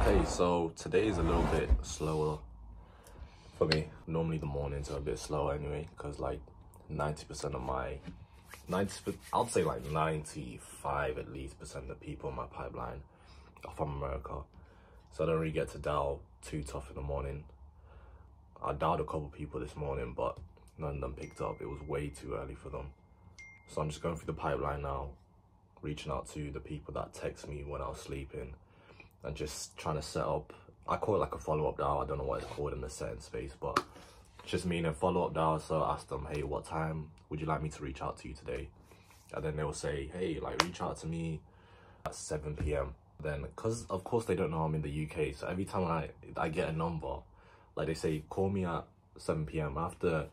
Hey, so today is a little bit slower for me. Normally the mornings are a bit slower anyway, because like 90% of my, I'd say like 95 at least percent of the people in my pipeline are from America. So I don't really get to dial too tough in the morning. I dialed a couple people this morning, but none of them picked up. It was way too early for them. So I'm just going through the pipeline now, reaching out to the people that text me when I was sleeping, and just trying to set up, I call it like a follow-up dial. I don't know what it's called in the setting space, but just meaning follow-up dial. So I asked them, hey, what time would you like me to reach out to you today? And then they'll say, hey, like reach out to me at 7 p.m. Then, because of course they don't know I'm in the UK, so every time I get a number, like they say, call me at 7 p.m. I have to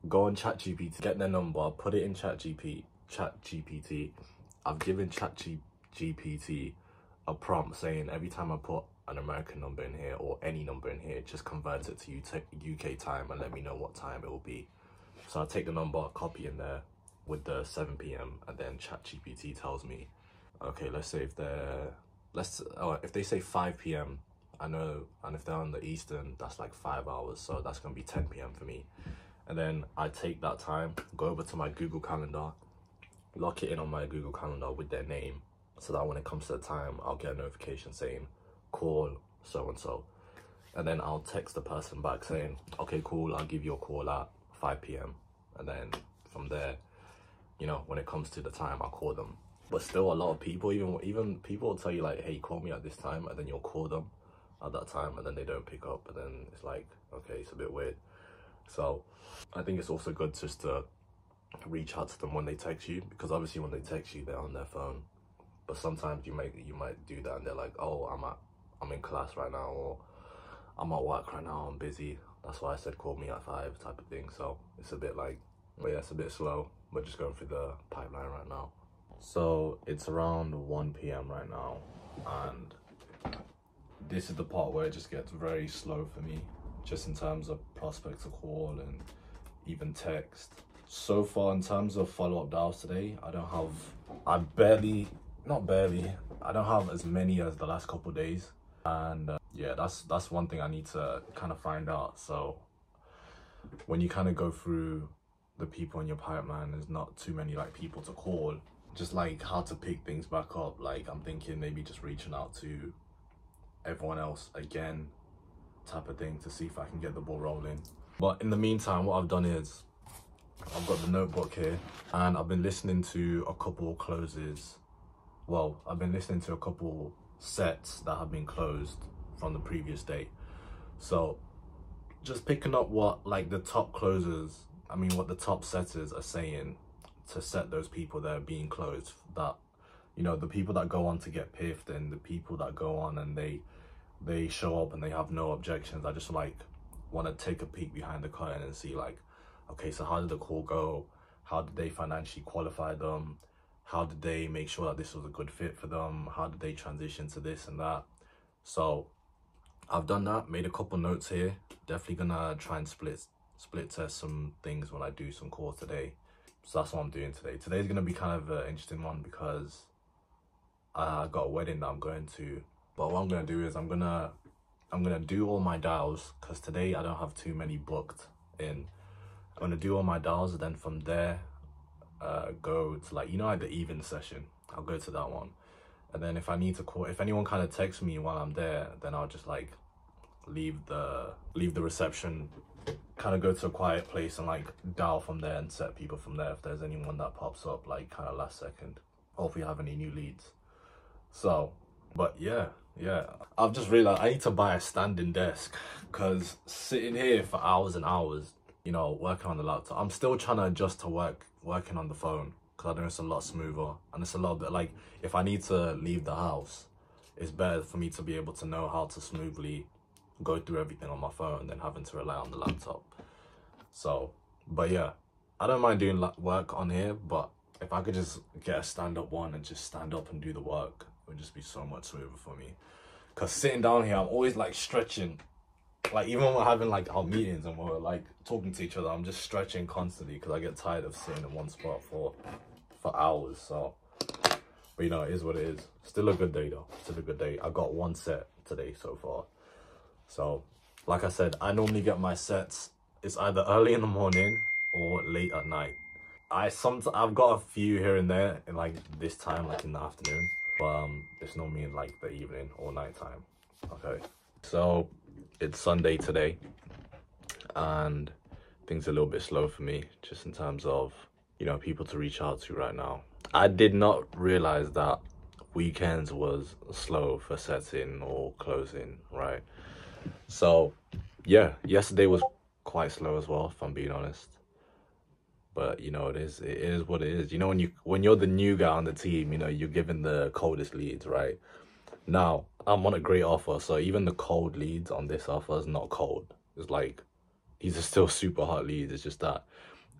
go on ChatGPT, get their number, put it in ChatGPT. I've given ChatGPT a prompt saying every time I put an American number in here or any number in here, just convert it to UK time and let me know what time it will be. So I take the number, copy in there with the 7 p.m. and then ChatGPT tells me, okay, let's say if they say 5 p.m. I know, and if they're on the Eastern, that's like 5 hours, so that's gonna be 10 p.m. for me. And then I take that time, go over to my Google Calendar, lock it in on my Google Calendar with their name, so that when it comes to the time, I'll get a notification saying, call so-and-so. And then I'll text the person back saying, okay, cool, I'll give you a call at 5 p.m. And then from there, you know, when it comes to the time, I'll call them. But still, a lot of people, even people will tell you like, hey, call me at this time, and then you'll call them at that time, and then they don't pick up, and then it's like, okay, it's a bit weird. So I think it's also good just to reach out to them when they text you, because obviously when they text you, they're on their phone. But sometimes you might do that and they're like, oh, I'm in class right now, or I'm at work right now, I'm busy. That's why I said call me at 5 type of thing. So it's a bit like, well, yeah, it's a bit slow. We're just going through the pipeline right now. So it's around 1 p.m. right now, and this is the part where it just gets very slow for me, just in terms of prospects to call and even text. So far, in terms of follow-up dials today, I don't have as many as the last couple of days. And yeah, that's one thing I need to kind of find out. So when you kind of go through the people in your pipeline, there's not too many like people to call, just like how to pick things back up. Like I'm thinking maybe just reaching out to everyone else again type of thing to see if I can get the ball rolling. But in the meantime, what I've done is I've got the notebook here, and I've been listening to a couple closes. Well, I've been listening to a couple sets that have been closed from the previous day. So just picking up what like the top closers, what the top setters are saying to set those people that are being closed, that, you know, the people that go on to get piffed and the people that go on and they show up and they have no objections. I just like want to take a peek behind the curtain and see like, okay, so how did the call go? How did they financially qualify them? How did they make sure that this was a good fit for them? How did they transition to this and that? So I've done that, made a couple notes here. Definitely gonna try and split test some things when I do some calls today. So that's what I'm doing today. Today's gonna be kind of an interesting one because I got a wedding that I'm going to. But what I'm gonna do is I'm gonna do all my dials, because today I don't have too many booked in. I'm gonna do all my dials, and then from there go to like, you know, like the even session. I'll go to that one, and then if I need to call, if anyone kind of texts me while I'm there, then I'll just like leave the reception, kind of go to a quiet place and like dial from there and set people from there if there's anyone that pops up like kind of last second, or if we have any new leads. So but yeah, I've just realized I need to buy a standing desk, because sitting here for hours and hours, you know, working on the laptop, I'm still trying to adjust to working on the phone, because I know it's a lot smoother, and it's a lot bit like, if I need to leave the house, it's better for me to be able to know how to smoothly go through everything on my phone than having to rely on the laptop. So, but yeah, I don't mind doing work on here, but if I could just get a stand-up one and just stand up and do the work, it would just be so much smoother for me. Because sitting down here, I'm always like stretching. Like even when we're having like our meetings and we're like talking to each other, I'm just stretching constantly because I get tired of sitting in one spot for hours. So, but you know, it is what it is. Still a good day though. Still a good day. I got one set today so far. So, like I said, I normally get my sets. It's either early in the morning or late at night. I've got a few here and there in like this time, like in the afternoon, but it's normally in like the evening or nighttime. Okay, so it's Sunday today, and things are a little bit slow for me, just in terms of, you know, people to reach out to right now. I did not realize that weekends was slow for setting or closing, right? So yeah, yesterday was quite slow as well, if I'm being honest. But you know, it is what it is. You know, when you're the new guy on the team, you know, you're given the coldest leads, right? Now, I'm on a great offer, so even the cold leads on this offer is not cold. It's like, these are still super hot leads. It's just that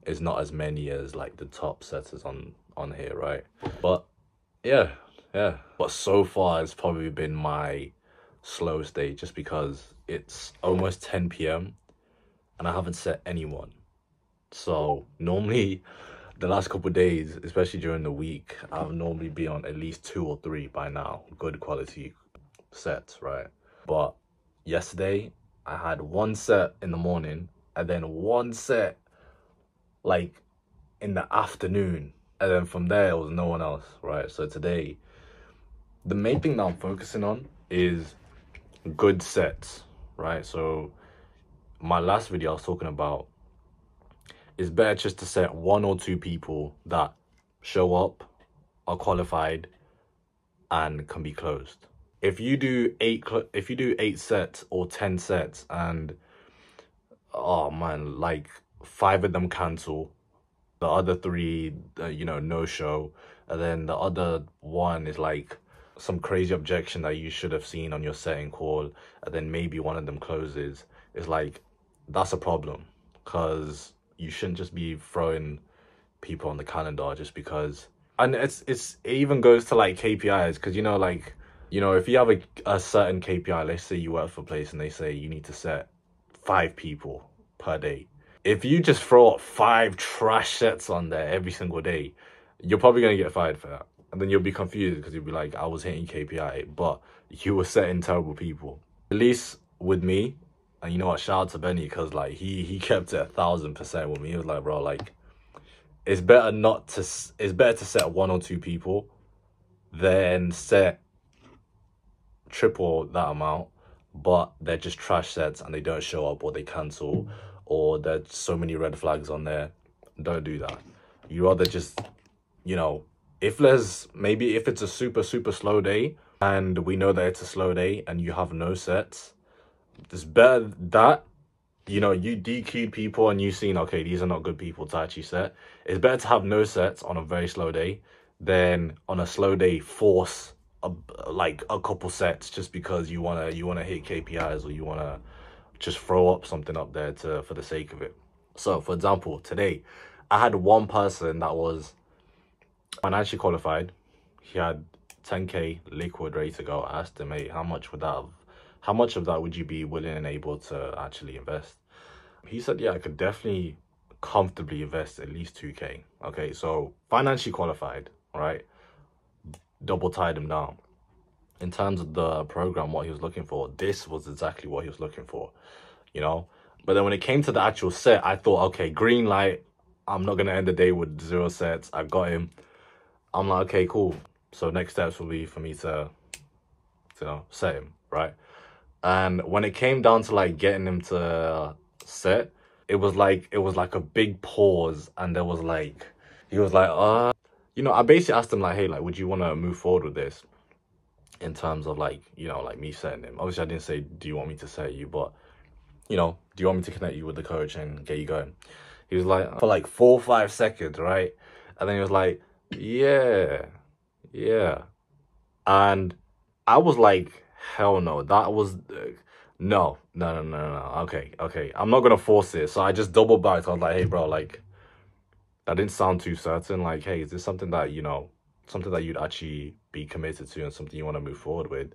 it's not as many as like the top setters on here, right? But yeah. But so far, it's probably been my slowest day, just because it's almost 10 p.m. and I haven't set anyone. So normally the last couple of days, especially during the week, I'll normally be on at least 2 or 3 by now, good quality sets, right? But yesterday I had 1 set in the morning and then 1 set like in the afternoon, and then from there it was no one else, right? So today, the main thing that I'm focusing on is good sets, right? So my last video I was talking about, it's better just to set 1 or 2 people that show up, are qualified, and can be closed. If you do 8 sets or 10 sets and, oh man, like 5 of them cancel, the other 3, you know, no show, and then the other 1 is like some crazy objection that you should have seen on your setting call, and then maybe 1 of them closes, it's like, that's a problem, because you shouldn't just be throwing people on the calendar just because. And it even goes to like KPIs, because, you know, like, you know, if you have a certain KPI, let's say you work for a place and they say you need to set 5 people per day. If you just throw up 5 trash sets on there every single day, you're probably going to get fired for that. And then you'll be confused, because you'll be like, I was hitting KPI, but you were setting terrible people. At least with me, and you know what, shout out to Benny, because like he kept it 1000% with me. He was like, bro, like, it's better to set 1 or 2 people than set triple that amount, but they're just trash sets and they don't show up, or they cancel, or there's so many red flags on there. Don't do that. You rather just, you know, if it's a super slow day and we know that it's a slow day and you have no sets, it's better that, you know, you DQ'd people and you've seen, okay, these are not good people to actually set. It's better to have no sets on a very slow day than on a slow day force like a couple sets just because you wanna hit KPIs, or you wanna just throw up something up there for the sake of it. So for example, today I had 1 person that was financially qualified. He had 10k liquid ready to go. I asked him, hey, how much of that would you be willing and able to actually invest? He said, yeah, I could definitely comfortably invest at least 2k. Okay, so financially qualified, right? Double tied him down. In terms of the program, what he was looking for, this was exactly what he was looking for, you know? But then when it came to the actual set, I thought, okay, green light. I'm not going to end the day with 0 sets. I got him. I'm like, okay, cool. So next steps will be for me to you know, set him, right? And when it came down to like getting him to set, it was like a big pause, and there was like, he was like, you know, I basically asked him like, hey, like, would you want to move forward with this in terms of like, you know, like me setting him? Obviously I didn't say, do you want me to set you, but, you know, do you want me to connect you with the coach and get you going? He was like, for like 4 or 5 seconds, right? And then he was like, yeah. And I was like, hell no, that was, no. Okay. I'm not going to force it. So I just double backed. I was like, hey, bro, like, that didn't sound too certain. Like, hey, is this something that, you know, something that you'd actually be committed to and something you want to move forward with?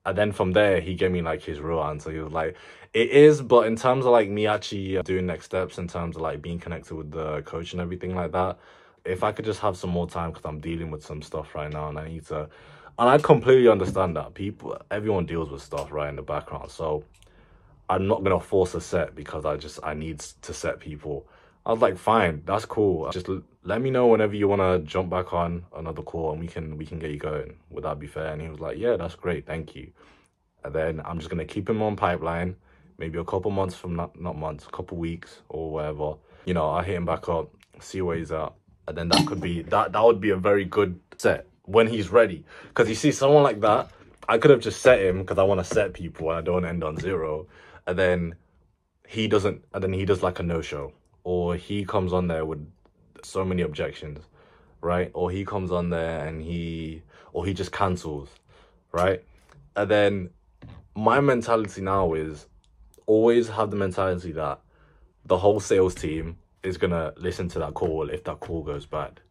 And then from there, he gave me like his real answer. He was like, it is, but in terms of like me actually doing next steps, in terms of like being connected with the coach and everything like that, if I could just have some more time, because I'm dealing with some stuff right now and I need to And I completely understand that everyone deals with stuff right in the background. So I'm not gonna force a set because I need to set people. I was like, fine, that's cool. Just let me know whenever you wanna jump back on another call and we can get you going. Would that be fair? And he was like, yeah, that's great, thank you. And then I'm just gonna keep him on pipeline, maybe a couple months from not months, a couple weeks or whatever. You know, I'll hit him back up, see where he's at. And then that could be that would be a very good set when he's ready. Because you see, someone like that, I could have just set him because I want to set people and I don't end on 0. And then he does like a no-show, or he comes on there with so many objections, right? Or he comes on there and he just cancels, right? And then my mentality now is always have the mentality that the whole sales team is gonna listen to that call if that call goes bad.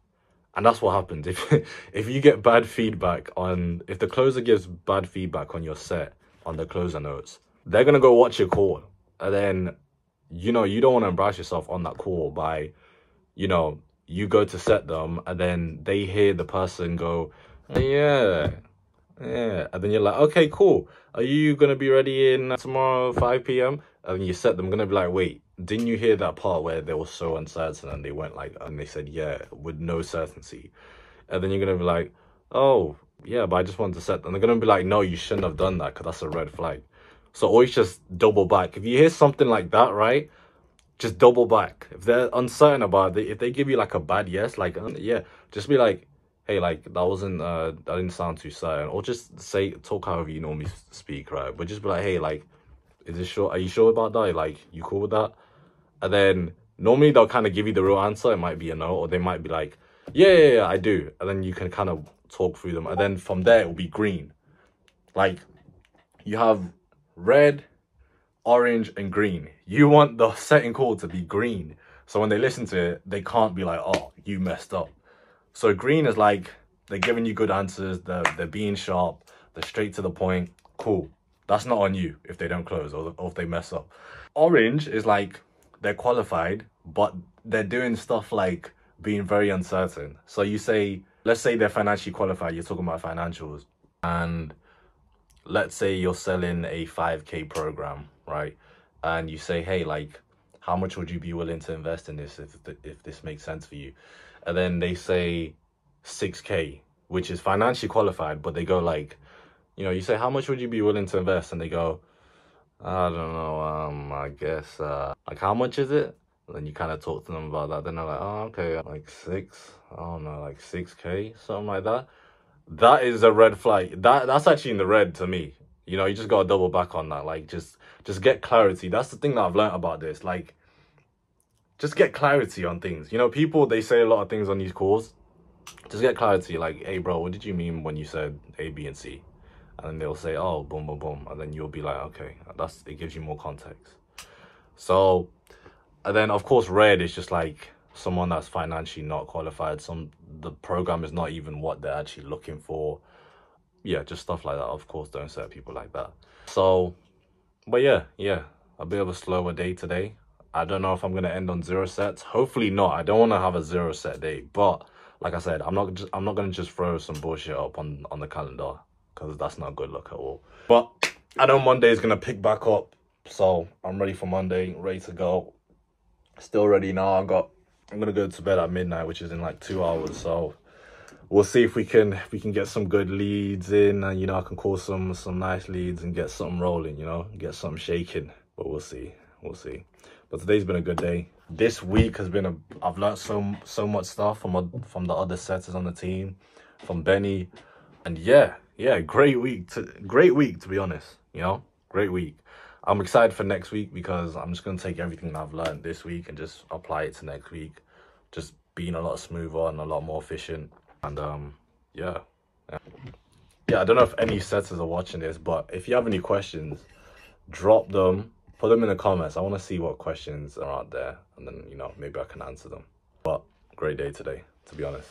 And that's what happens if you get bad feedback if the closer gives bad feedback on your set on the closer notes, they're gonna go watch your call. And then, you know, you don't want to embarrass yourself on that call by, you know, you go to set them and then they hear the person go, yeah, and then you're like, okay, cool, are you gonna be ready in tomorrow 5 p.m? And then you set them, gonna be like, wait, didn't you hear that part where they were so uncertain and they went like, and they said yeah with no certainty? And then you're gonna be like, oh yeah, but I just wanted to set them. They're gonna be like, no, you shouldn't have done that because that's a red flag. So always just double back. If you hear something like that, right, just double back. If they're uncertain about it, if they give you like a bad yes, like yeah, just be like, hey, like that wasn't that didn't sound too certain. Or just talk however you normally speak, right? But just be like, hey, like, is this sure? Are you sure about that? Like, you cool with that? And then normally they'll kind of give you the real answer. It might be a no, or they might be like, yeah, I do. And then you can kind of talk through them. And then from there, it will be green. Like, you have red, orange, and green. You want the setting call to be green. So when they listen to it, they can't be like, oh, you messed up. So green is like, they're giving you good answers. They're being sharp. They're straight to the point. Cool. That's not on you if they don't close or if they mess up. Orange is like, they're qualified, but they're doing stuff like being very uncertain. So you say, let's say they're financially qualified, you're talking about financials, and let's say you're selling a 5K program, right? And you say, hey, like, how much would you be willing to invest in this if this makes sense for you? And then they say 6K, which is financially qualified, but they go like, you know, you say, how much would you be willing to invest? And they go, I don't know, I guess, like, how much is it? And then you kind of talk to them about that. Then they're like, oh, okay, like 6, I don't know, like 6K, something like that. That is a red flag. That's actually in the red to me. You know, you just got to double back on that. Like, just get clarity. That's the thing that I've learned about this. Like, just get clarity on things. You know, people, they say a lot of things on these calls. Just get clarity. Like, hey, bro, what did you mean when you said A, B, and C? And then they'll say, oh, boom, boom, boom. And then you'll be like, okay, it gives you more context. So, and then, of course, red is just like someone that's financially not qualified. The program is not even what they're actually looking for. Yeah, just stuff like that. Of course, don't set people like that. So, but yeah, a bit of a slower day today. I don't know if I'm going to end on 0 sets. Hopefully not. I don't want to have a 0 set day. But like I said, I'm not going to just throw some bullshit up on the calendar, because that's not good luck at all. But I know Monday is going to pick back up. So I'm ready for Monday, ready to go. Still ready now. I'm going to go to bed at midnight, which is in like 2 hours. So we'll see if we can get some good leads in, and, you know, I can call some nice leads and get something rolling, you know, get something shaking. But we'll see. But today's been a good day. This week has been I've learned so much stuff from the other setters on the team, from Benny, and yeah, great week to be honest. You know, great week. I'm excited for next week because I'm just gonna take everything that I've learned this week and just apply it to next week, just being a lot smoother and a lot more efficient. And yeah, I don't know if any setters are watching this, but if you have any questions, drop them. Put them in the comments. I want to see what questions are out there, and then, you know, maybe I can answer them. But great day today, to be honest.